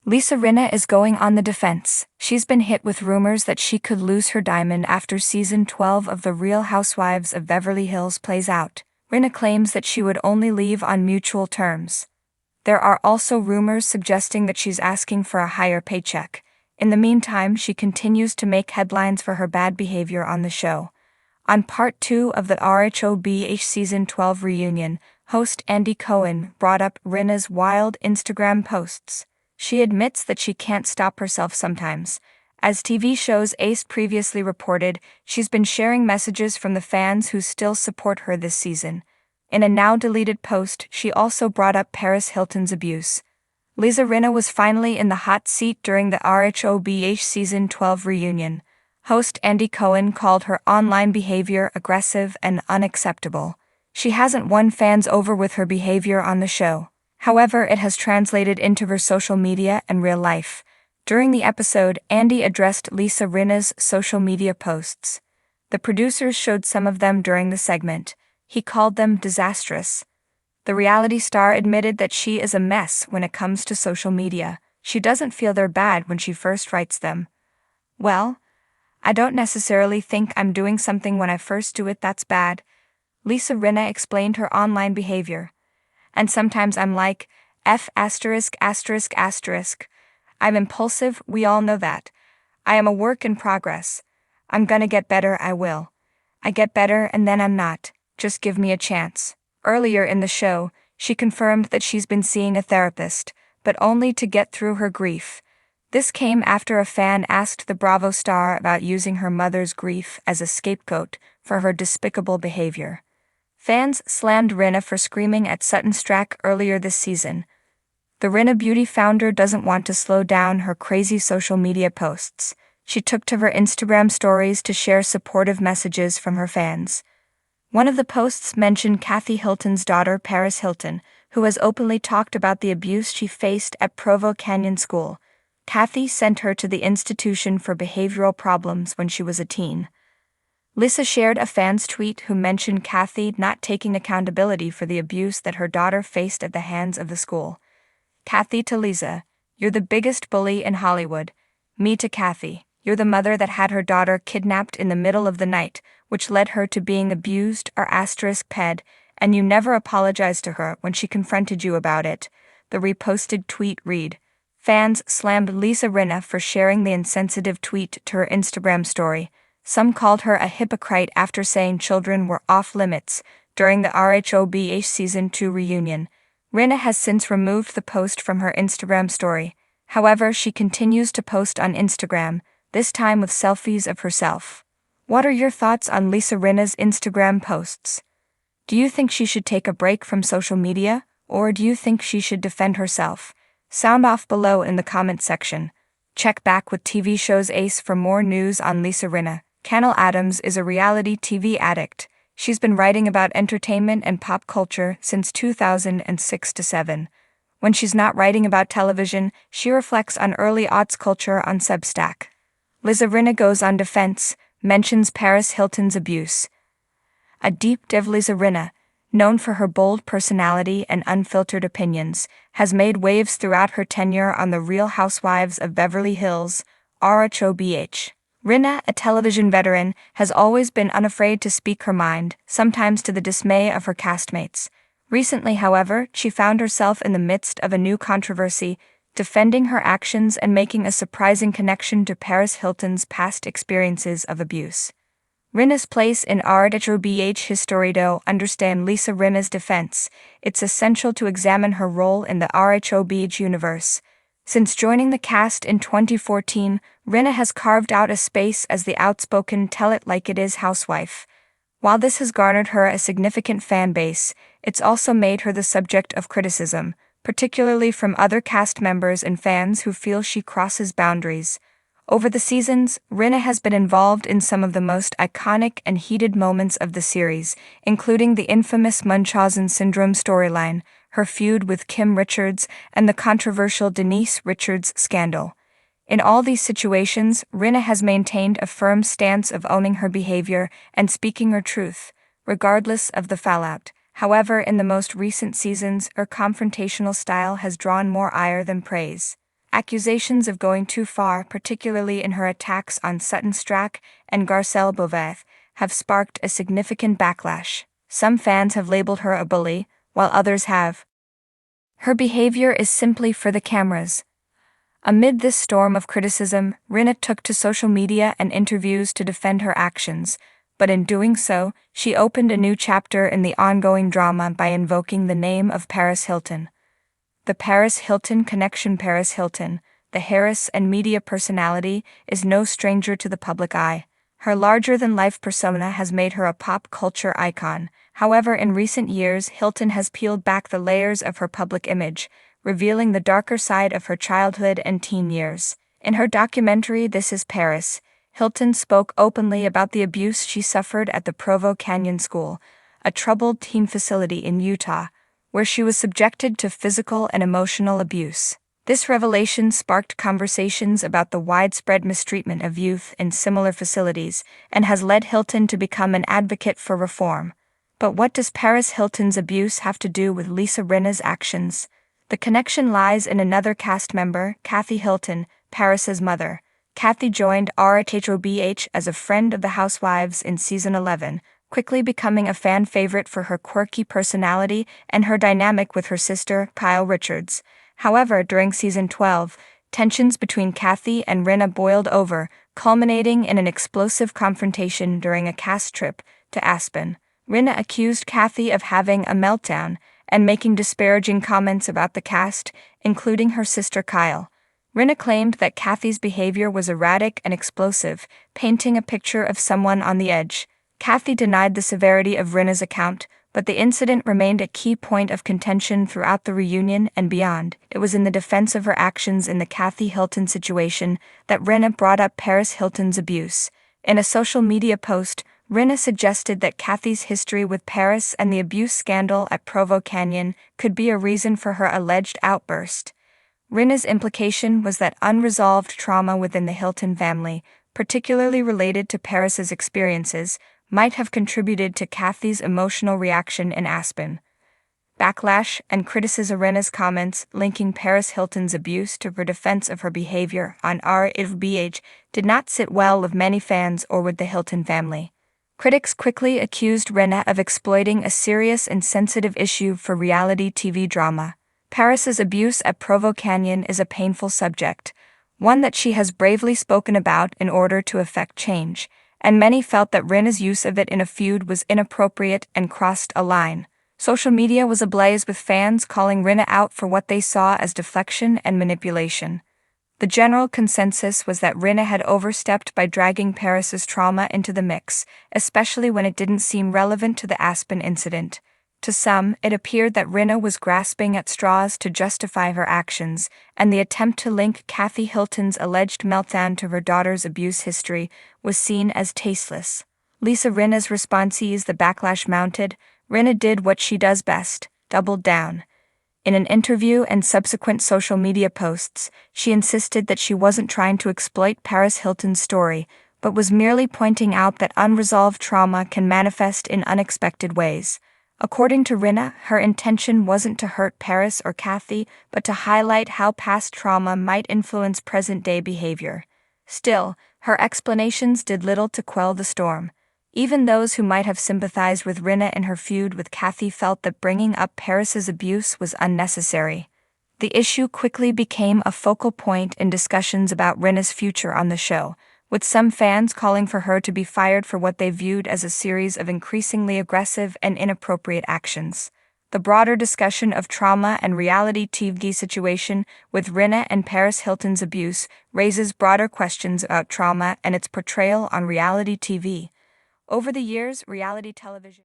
Rinna is going on the defense. She's been hit with rumors that she could lose her diamond after season 12 of The Real Housewives of Beverly Hills plays out. Rinna claims that she would only leave on mutual terms. There are also rumors suggesting that she's asking for a higher paycheck. In the meantime, she continues to make headlines for her bad behavior on the show. On part 2 of the Rhobh season 12 reunion, host Andy Cohen brought up Rinna's wild Instagram posts. She admits that she can't stop herself sometimes. As TV show's Ace previously reported, she's been sharing messages from the fans who still support her this season. In a now-deleted post, she also brought up Paris Hilton's abuse. Rinna was finally in the hot seat during the Rhobh season 12 reunion. Host Andy Cohen called her online behavior aggressive and unacceptable. She hasn't won fans over with her behavior on the show. However, it has translated into her social media and real life. During the episode, Andy addressed Rinna's social media posts. The producers showed some of them during the segment. He called them disastrous. The reality star admitted that she is a mess when it comes to social media. She doesn't feel they're bad when she first writes them. "Well, I don't necessarily think I'm doing something when I first do it that's bad." Rinna explained her online behavior. "And sometimes I'm like, I'm impulsive, we all know that. I am a work in progress. I'm gonna get better, I will. I get better and then I'm not. Just give me a chance." Earlier in the show, she confirmed that she's been seeing a therapist, but only to get through her grief. This came after a fan asked the Bravo star about using her mother's grief as a scapegoat for her despicable behavior. Fans slammed Rinna for screaming at Sutton Stracke earlier this season. The Rinna Beauty founder doesn't want to slow down her crazy social media posts. She took to her Instagram stories to share supportive messages from her fans. One of the posts mentioned Kathy Hilton's daughter Paris Hilton, who has openly talked about the abuse she faced at Provo Canyon School. Kathy sent her to the institution for behavioral problems when she was a teen. Lisa shared a fan's tweet who mentioned Kathy not taking accountability for the abuse that her daughter faced at the hands of the school. Kathy to Lisa, "You're the biggest bully in Hollywood." Me to Kathy, "You're the mother that had her daughter kidnapped in the middle of the night, which led her to being abused or *ped, and you never apologized to her when she confronted you about it." The reposted tweet read. Fans slammed Rinna for sharing the insensitive tweet to her Instagram story. Some called her a hypocrite after saying children were off limits during the Rhobh season 2 reunion. Rinna has since removed the post from her Instagram story. However, she continues to post on Instagram, this time with selfies of herself. What are your thoughts on Rinna's Instagram posts? Do you think she should take a break from social media, or do you think she should defend herself? Sound off below in the comment section. Check back with TV show's Ace for more news on Rinna. Canel Adams is a reality TV addict. She's been writing about entertainment and pop culture since 2006-7. When she's not writing about television, she reflects on early aughts culture on Substack. Rinna goes on defense, mentions Paris Hilton's abuse. A deep dive. Rinna, known for her bold personality and unfiltered opinions, has made waves throughout her tenure on The Real Housewives of Beverly Hills, Rhobh. Rinna, a television veteran, has always been unafraid to speak her mind, sometimes to the dismay of her castmates. Recently, however, she found herself in the midst of a new controversy, defending her actions and making a surprising connection to Paris Hilton's past experiences of abuse. Rinna's place in Rhobh history. To understand Rinna's defense, it's essential to examine her role in the Rhobh universe. Since joining the cast in 2014, Rinna has carved out a space as the outspoken tell-it-like-it-is housewife. While this has garnered her a significant fan base, it's also made her the subject of criticism, particularly from other cast members and fans who feel she crosses boundaries. Over the seasons, Rinna has been involved in some of the most iconic and heated moments of the series, including the infamous Munchausen syndrome storyline, her feud with Kim Richards, and the controversial Denise Richards scandal. In all these situations, Rinna has maintained a firm stance of owning her behavior and speaking her truth, regardless of the fallout. However, in the most recent seasons, her confrontational style has drawn more ire than praise. Accusations of going too far, particularly in her attacks on Sutton Stracke and Garcelle Beauvais, have sparked a significant backlash. Some fans have labeled her a bully, while others have. Her behavior is simply for the cameras. Amid this storm of criticism, Rinna took to social media and interviews to defend her actions, but in doing so, she opened a new chapter in the ongoing drama by invoking the name of Paris Hilton. The Paris Hilton connection. Paris Hilton, the heiress and media personality, is no stranger to the public eye. Her larger-than-life persona has made her a pop culture icon. However, in recent years, Hilton has peeled back the layers of her public image, revealing the darker side of her childhood and teen years. In her documentary This Is Paris, Hilton spoke openly about the abuse she suffered at the Provo Canyon School, a troubled teen facility in Utah, where she was subjected to physical and emotional abuse. This revelation sparked conversations about the widespread mistreatment of youth in similar facilities and has led Hilton to become an advocate for reform. But what does Paris Hilton's abuse have to do with Lisa Rinna's actions? The connection lies in another cast member, Kathy Hilton, Paris's mother. Kathy joined Rhobh as a friend of the Housewives in season 11, quickly becoming a fan favorite for her quirky personality and her dynamic with her sister, Kyle Richards. However, during season 12, tensions between Kathy and Rinna boiled over, culminating in an explosive confrontation during a cast trip to Aspen. Rinna accused Kathy of having a meltdown and making disparaging comments about the cast, including her sister Kyle. Rinna claimed that Kathy's behavior was erratic and explosive, painting a picture of someone on the edge. Kathy denied the severity of Rinna's account, but the incident remained a key point of contention throughout the reunion and beyond. It was in the defense of her actions in the Kathy Hilton situation that Rinna brought up Paris Hilton's abuse. In a social media post, Rinna suggested that Kathy's history with Paris and the abuse scandal at Provo Canyon could be a reason for her alleged outburst. Rinna's implication was that unresolved trauma within the Hilton family, particularly related to Paris's experiences, might have contributed to Kathy's emotional reaction in Aspen. Backlash and criticism. Rinna's comments linking Paris Hilton's abuse to her defense of her behavior on Rhobh did not sit well with many fans or with the Hilton family. Critics quickly accused Rinna of exploiting a serious and sensitive issue for reality TV drama. Paris's abuse at Provo Canyon is a painful subject, one that she has bravely spoken about in order to effect change, and many felt that Rinna's use of it in a feud was inappropriate and crossed a line. Social media was ablaze with fans calling Rinna out for what they saw as deflection and manipulation. The general consensus was that Rinna had overstepped by dragging Paris's trauma into the mix, especially when it didn't seem relevant to the Aspen incident. To some, it appeared that Rinna was grasping at straws to justify her actions, and the attempt to link Kathy Hilton's alleged meltdown to her daughter's abuse history was seen as tasteless. Lisa Rinna's response eased the backlash mounted. Rinna did what she does best, doubled down. In an interview and subsequent social media posts, she insisted that she wasn't trying to exploit Paris Hilton's story, but was merely pointing out that unresolved trauma can manifest in unexpected ways. According to Rinna, her intention wasn't to hurt Paris or Kathy, but to highlight how past trauma might influence present-day behavior. Still, her explanations did little to quell the storm. Even those who might have sympathized with Rinna in her feud with Kathy felt that bringing up Paris's abuse was unnecessary. The issue quickly became a focal point in discussions about Rinna's future on the show, with some fans calling for her to be fired for what they viewed as a series of increasingly aggressive and inappropriate actions. The broader discussion of trauma and reality TV situation with Rinna and Paris Hilton's abuse raises broader questions about trauma and its portrayal on reality TV. Over the years, reality television